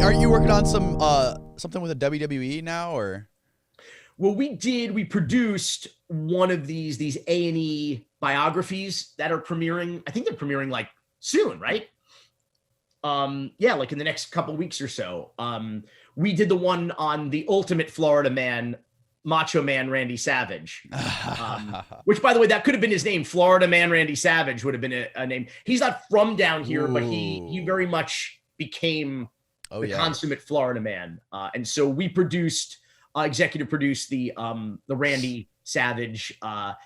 Aren't you working on some something with the WWE now, or? Well, we produced one of these A&E biographies that are premiering. I think they're premiering like soon, right? Yeah, like in the next couple weeks or so. We did the one on the ultimate Florida man, Macho Man Randy Savage, which, by the way, that could have been his name. Florida Man Randy Savage would have been a name. He's not from down here, but he very much became the consummate Florida man. And so we executive produced the Randy Savage I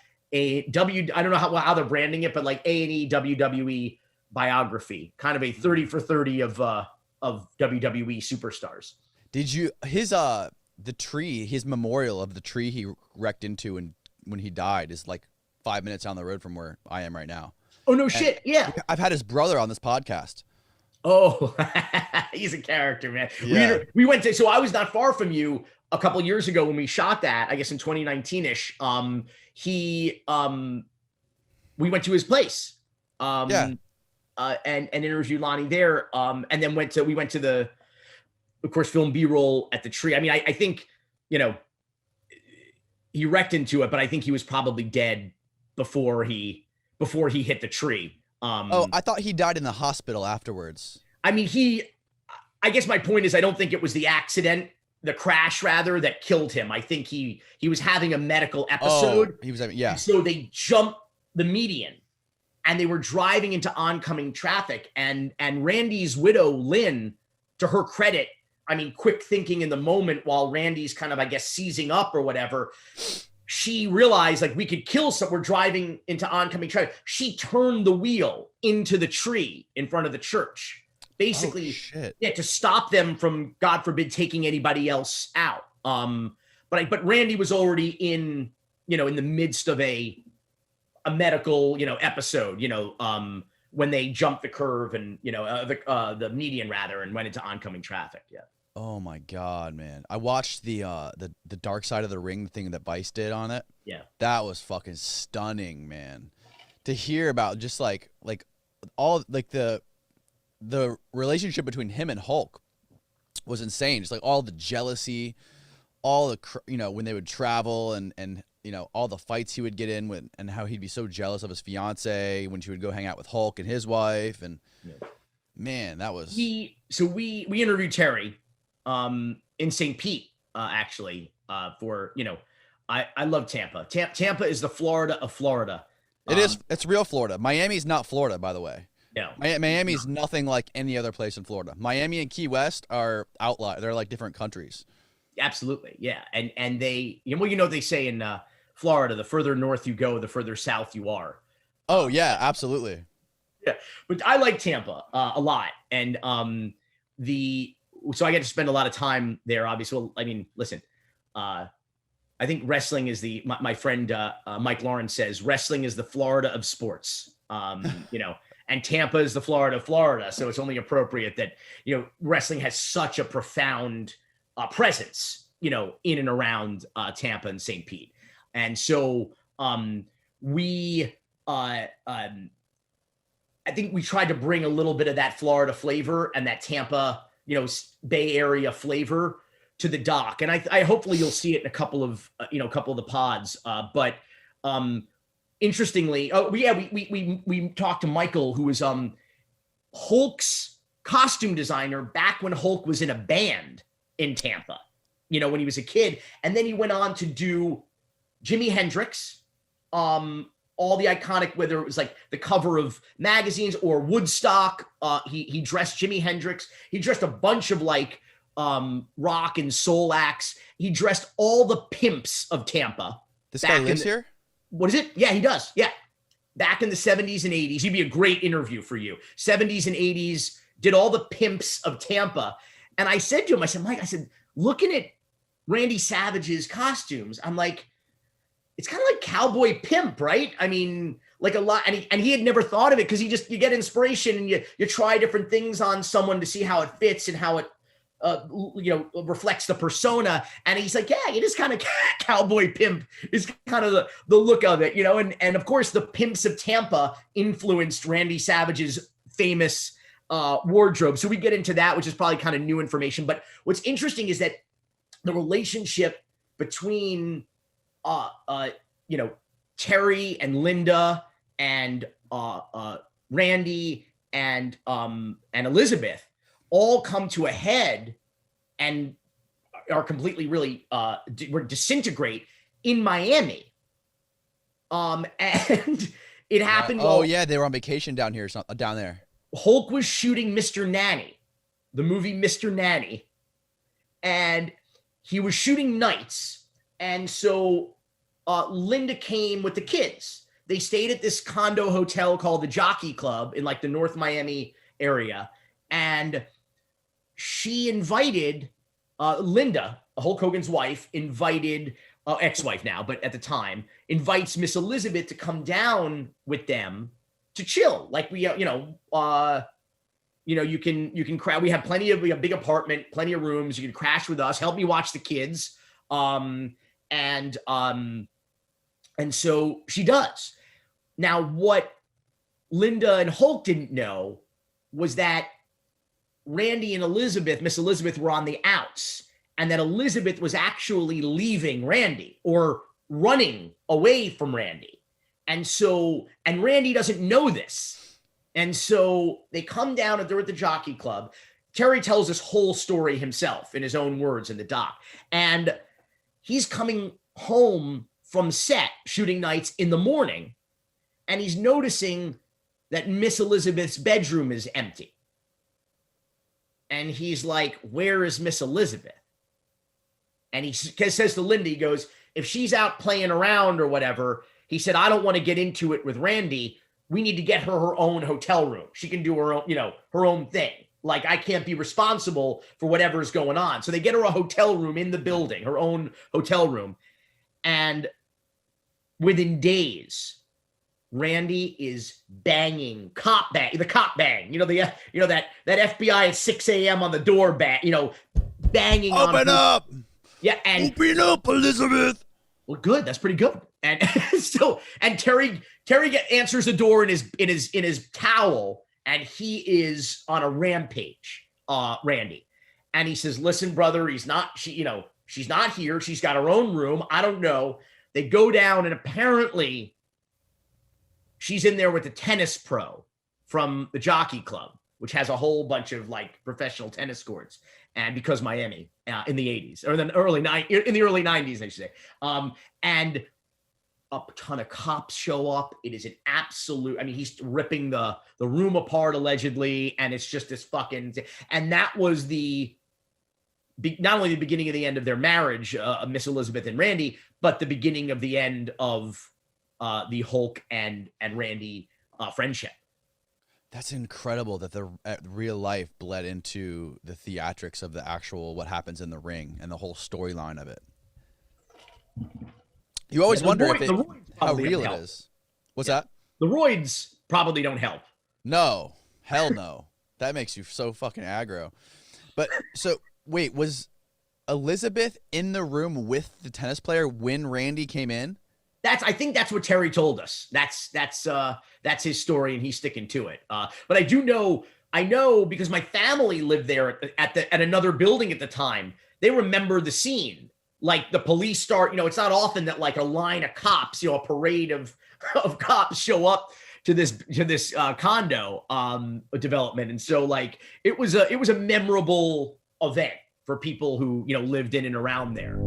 don't know how they're branding it, but like A&E WWE biography, kind of a 30 for 30 of WWE superstars. Did you the tree, his memorial of the tree he wrecked into and when he died is like 5 minutes down the road from where I am right now. Oh no, shit. Yeah. I've had his brother on this podcast. Oh, he's a character, man. Yeah. We went to, so I was not far from you a couple of years ago when we shot that, I guess in 2019-ish. We went to his place. And interviewed Lonnie there. And then we went to the, of course, film B-roll at the tree. I mean, I think, he wrecked into it, but I think he was probably dead before he hit the tree. I thought he died in the hospital afterwards. I mean, I guess my point is, I don't think it was the accident, the crash rather, that killed him. I think he was having a medical episode. He was having, yeah. So they jumped the median and they were driving into oncoming traffic, and Randy's widow, Lynn, to her credit, I mean, quick thinking in the moment while Randy's kind of, I guess, seizing up or whatever, she realized, like, we could kill we're driving into oncoming traffic. She turned the wheel into the tree in front of the church, basically, to stop them from, God forbid, taking anybody else out. But Randy was already in the midst of a medical, episode, when they jumped the curve and, the median rather, and went into oncoming traffic. Yeah. Oh my God, man. I watched the Dark Side of the Ring thing that Vice did on it. Yeah. That was fucking stunning, man. To hear about just like all like the relationship between him and Hulk was insane. Just like all the jealousy, all the, when they would travel and all the fights he would get in with, and how he'd be so jealous of his fiance when she would go hang out with Hulk and his wife. And man, that was, we interviewed Terry, in St. Pete, actually, for, I love Tampa. Tampa is the Florida of Florida. It's real Florida. Miami's not Florida, by the way. No. Miami's nothing like any other place in Florida. Miami and Key West are outliers. They're like different countries. Absolutely. Yeah. And they, they say in Florida, the further north you go, the further south you are. Oh yeah, absolutely. Yeah. But I like Tampa a lot. And so I get to spend a lot of time there, obviously. Well, I mean, listen, I think wrestling is my friend Mike Lawrence says, wrestling is the Florida of sports. And Tampa is the Florida of Florida. So it's only appropriate that, wrestling has such a profound presence, in and around Tampa and St. Pete. And so I think we tried to bring a little bit of that Florida flavor and that Tampa, Bay Area flavor to the doc. And I hopefully you'll see it in a couple of the pods. But interestingly, we talked to Michael, who was Hulk's costume designer back when Hulk was in a band in Tampa, when he was a kid. And then he went on to do Jimi Hendrix, all the iconic, whether it was like the cover of magazines or Woodstock. He dressed Jimi Hendrix. He dressed a bunch of like rock and soul acts. He dressed all the pimps of Tampa. This guy lives here? What is it? Yeah, he does. Yeah. Back in the 70s and 80s. He'd be a great interview for you. 70s and 80s, did all the pimps of Tampa. And I said to him, Mike, looking at Randy Savage's costumes, I'm like, it's kind of like cowboy pimp, right? I mean, like a lot, and he had never thought of it, because you get inspiration and you try different things on someone to see how it fits and how it reflects the persona. And he's like, yeah, it is kind of cowboy pimp is kind of the look of it, and of course the pimps of Tampa influenced Randy Savage's famous wardrobe. So we get into that, which is probably kind of new information. But what's interesting is that the relationship between, Terry and Linda and Randy and Elizabeth all come to a head and are completely really disintegrate in Miami. And it happened. Oh yeah, they were on vacation down here, down there. Hulk was shooting Mr. Nanny, the movie Mr. Nanny, and he was shooting nights. And so Linda came with the kids. They stayed at this condo hotel called the Jockey Club in like the North Miami area. And she invited Linda, Hulk Hogan's wife, invited ex-wife now, but at the time, invites Miss Elizabeth to come down with them to chill. Like we, you can crash. We have a big apartment, plenty of rooms. You can crash with us. Help me watch the kids. And so she does. Now, what Linda and Hulk didn't know was that Randy and Miss Elizabeth were on the outs, and that Elizabeth was actually leaving Randy or running away from Randy. And Randy doesn't know this. And so they come down and they're at the Jockey Club. Terry tells this whole story himself in his own words in the doc. And he's coming home from set shooting nights in the morning, and he's noticing that Miss Elizabeth's bedroom is empty. And he's like, where is Miss Elizabeth? And he says to Linda, he goes, if she's out playing around or whatever, he said, I don't want to get into it with Randy. We need to get her own hotel room. She can do her own, her own thing. Like, I can't be responsible for whatever's going on. So they get her a hotel room in the building, her own hotel room. And within days, Randy is banging the cop bang, that FBI at 6 a.m. on the door banging on. Open up. Yeah. And open up, Elizabeth. Well, good. That's pretty good. And Terry answers the door in his towel, and he is on a rampage, Randy. And he says, listen, brother, she's not here. She's got her own room. I don't know. They go down, and apparently she's in there with the tennis pro from the Jockey Club, which has a whole bunch of like professional tennis courts. And because Miami in the 80s or in the early 90s, I should say. And a ton of cops show up. It is an absolute, he's ripping the room apart allegedly. And it's just this fucking, and that was not only the beginning of the end of their marriage, Miss Elizabeth and Randy, but the beginning of the end of the Hulk and Randy friendship. That's incredible that the real life bled into the theatrics of the actual what happens in the ring and the whole storyline of it. You always wonder how real it is. What's that? The roids probably don't help. No, hell no. That makes you so fucking aggro. But so wait, was Elizabeth in the room with the tennis player when Randy came in? I think that's what Terry told us. That's his story, and he's sticking to it. But I know because my family lived there at another building at the time. They remember the scene. Like the police start, it's not often that like a line of cops, a parade of cops show up to this condo development. And so like it was a memorable event for people who, lived in and around there.